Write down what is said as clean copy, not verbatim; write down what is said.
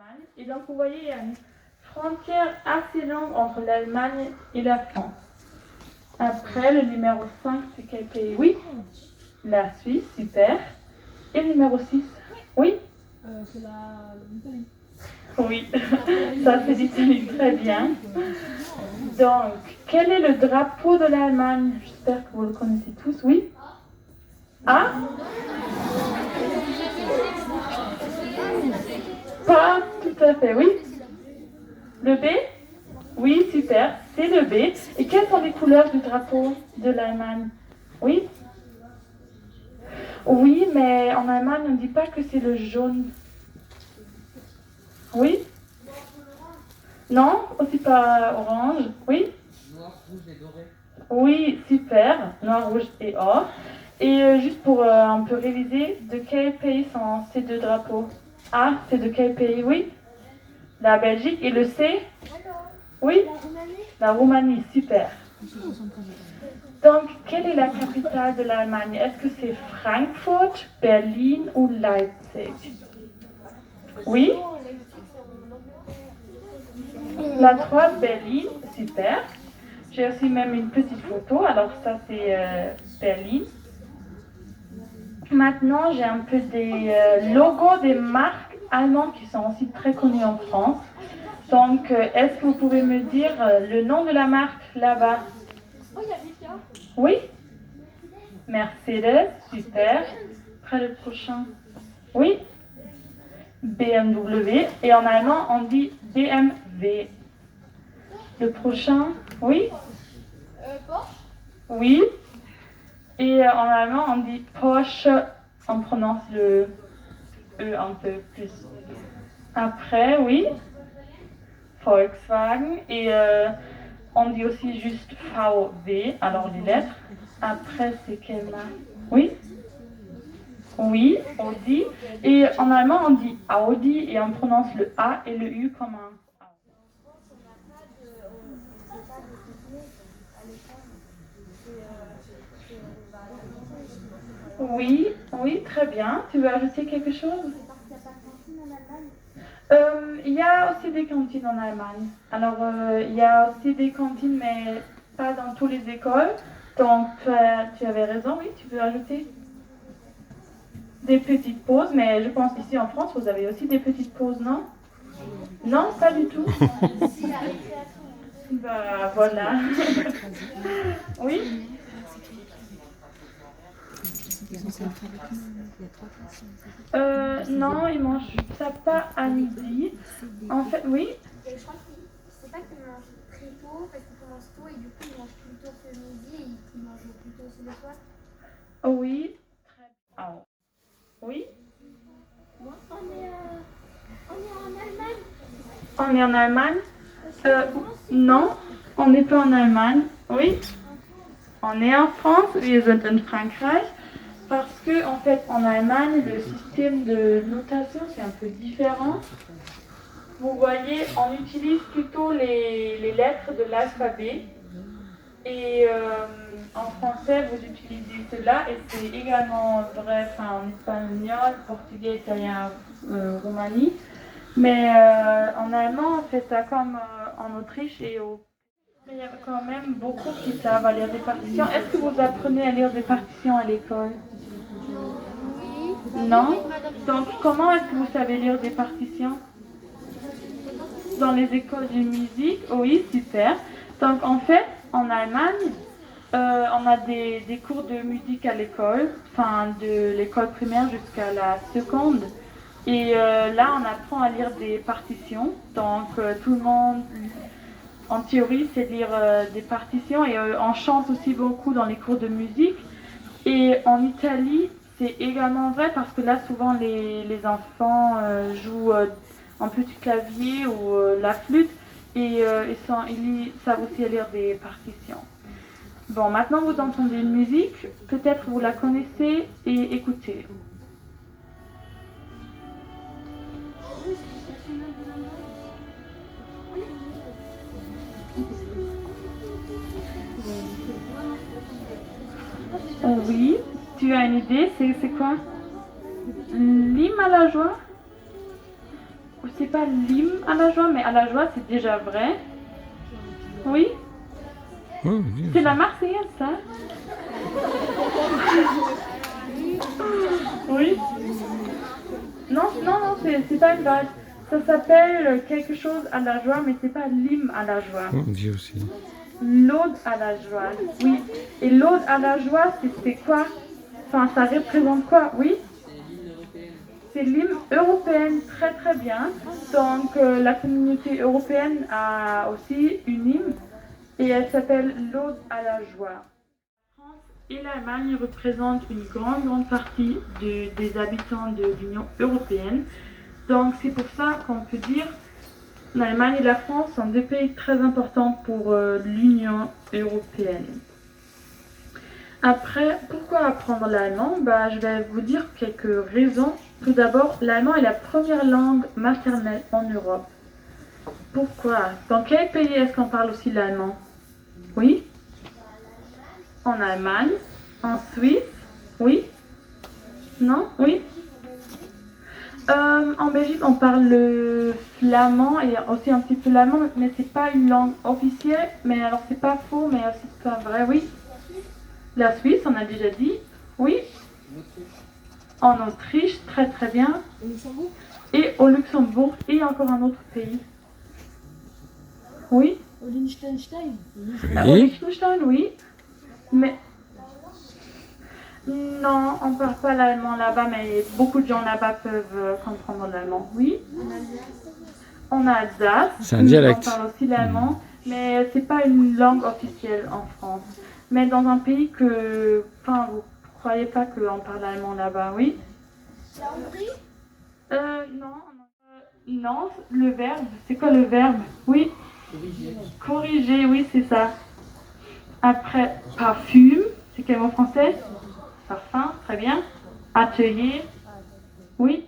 l'Allemagne. Et donc, vous voyez, il y a une frontière assez longue entre l'Allemagne et la France. Après, le numéro 5, c'est quel pays? Oui, la Suisse, super. Et le numéro 6? Oui? C'est l'Italie. Oui, ça c'est l'Italie, très bien. Donc, quel est le drapeau de l'Allemagne? J'espère que vous le connaissez tous, oui? A? Pas tout à fait, oui. Le B? Oui, super, c'est le B. Et quelles sont les couleurs du drapeau de l'Allemagne? Oui? Oui, mais en Allemagne, on ne dit pas que c'est le jaune. Oui? Non? Aussi pas orange? Oui? Noir, rouge et doré. Oui, super. Noir, rouge et or. Et juste pour un peu réviser, de quel pays sont ces deux drapeaux? A, c'est de quel pays? Oui? La Belgique. Et le C? Oui? La Roumanie, super. Donc, quelle est la capitale de l'Allemagne? Est-ce que c'est Francfort, Berlin ou Leipzig? Oui? La 3, Berlin, super. J'ai aussi même une petite photo. Alors ça, c'est Berlin. Maintenant, j'ai un peu des logos des marques allemandes qui sont aussi très connues en France. Donc, est-ce que vous pouvez me dire le nom de la marque là-bas? Oui? Mercedes, super. Après le prochain. Oui? BMW. Et en allemand, on dit BMW. Le prochain, oui? Porsche. Oui. Et en allemand, on dit Porsche. On prononce le E un peu plus. Après, oui. Volkswagen. Et on dit aussi juste VW, alors les lettres. Après, c'est quelle marque? Oui? Oui, Audi. Et en allemand, on dit Audi et on prononce le A et le U comme un A. Oui, oui, très bien. Tu veux ajouter quelque chose? Il y a aussi des cantines en Allemagne. Alors, il y a aussi des cantines, mais pas dans toutes les écoles. Donc, tu avais raison, oui, tu veux ajouter des petites pauses, mais je pense qu'ici en France, vous avez aussi des petites pauses, non? Non, pas du tout. Bah, voilà. Oui? Non, ils mangent ça pas à midi. En fait, oui. Je crois que c'est pas qu'ils mangent très tôt, parce qu'ils commencent tôt et du coup ils mangent plus tôt que midi et ils mangent plus tôt aussi le soir. Oui. Ah, oui. On est en Allemagne. On est en Allemagne? Non, on n'est pas en Allemagne. Oui. On est en France. Wir sind in Frankreich. Parce que, en fait, en Allemagne, le système de notation, c'est un peu différent. Vous voyez, on utilise plutôt les lettres de l'alphabet. Et en français, vous utilisez cela. Et c'est également vrai en espagnol, portugais, italien, roumanie. Mais en allemand, on fait ça comme en Autriche et au... Mais il y a quand même beaucoup qui savent à lire des partitions. Est-ce que vous apprenez à lire des partitions à l'école? Oui. Non? Donc, comment est-ce que vous savez lire des partitions? Dans les écoles de musique? Oui, super. Donc, en fait, en Allemagne, on a des cours de musique à l'école, enfin de l'école primaire jusqu'à la seconde. Et là, on apprend à lire des partitions. Donc, tout le monde, en théorie, sait lire des partitions. Et on chante aussi beaucoup dans les cours de musique. Et en Italie, c'est également vrai parce que là, souvent, les enfants jouent un petit clavier ou la flûte. Et ils savent aussi lire des partitions. Bon, maintenant vous entendez une musique, peut-être vous la connaissez et écoutez. Oui, tu as une idée, c'est quoi? L'hymne à la joie? c'est pas l'hymne à la joie, mais à la joie, c'est déjà vrai. Oui, Oh, oui. c'est la Marseillaise, ça. Oui. Non, non, non, c'est pas une vache. Ça s'appelle quelque chose à la joie, mais c'est pas l'hymne à la joie. Oh, on dit aussi. L'ode à la joie, oui. Et l'ode à la joie, c'est quoi? Enfin, ça représente quoi? Oui. C'est l'hymne européenne, très très bien. Donc la communauté européenne a aussi une hymne et elle s'appelle l'Ode à la joie. La France et l'Allemagne représentent une grande partie des habitants de l'Union européenne. Donc c'est pour ça qu'on peut dire l'Allemagne et la France sont deux pays très importants pour l'Union européenne. Après, pourquoi apprendre l'allemand? Je vais vous dire quelques raisons. Tout d'abord, l'allemand est la première langue maternelle en Europe. Pourquoi? Dans quel pays est-ce qu'on parle aussi l'allemand? Oui? En Allemagne? En Suisse? Oui? Non? Oui? En Belgique, on parle le flamand et aussi un petit peu l'allemand, mais c'est pas une langue officielle. Mais alors, c'est pas faux, mais aussi pas vrai, oui? La Suisse, on a déjà dit. Oui? En Autriche, très très bien. Au Luxembourg? Et au Luxembourg et encore un autre pays. Oui? Au Liechtenstein? Au Liechtenstein, oui. Mais non, on ne parle pas l'allemand là-bas, mais beaucoup de gens là-bas peuvent comprendre l'allemand. Oui? En Alsace. C'est un dialecte. On parle aussi l'allemand, mais c'est pas une langue officielle en France. Mais dans un pays que, enfin, vous croyez pas qu'on parle allemand là-bas, oui? La Hongrie? Non. Non, le verbe. C'est quoi le verbe? Oui. Corriger, oui, c'est ça. Après, parfume, c'est quel mot français? Parfum, très bien. Atelier, oui.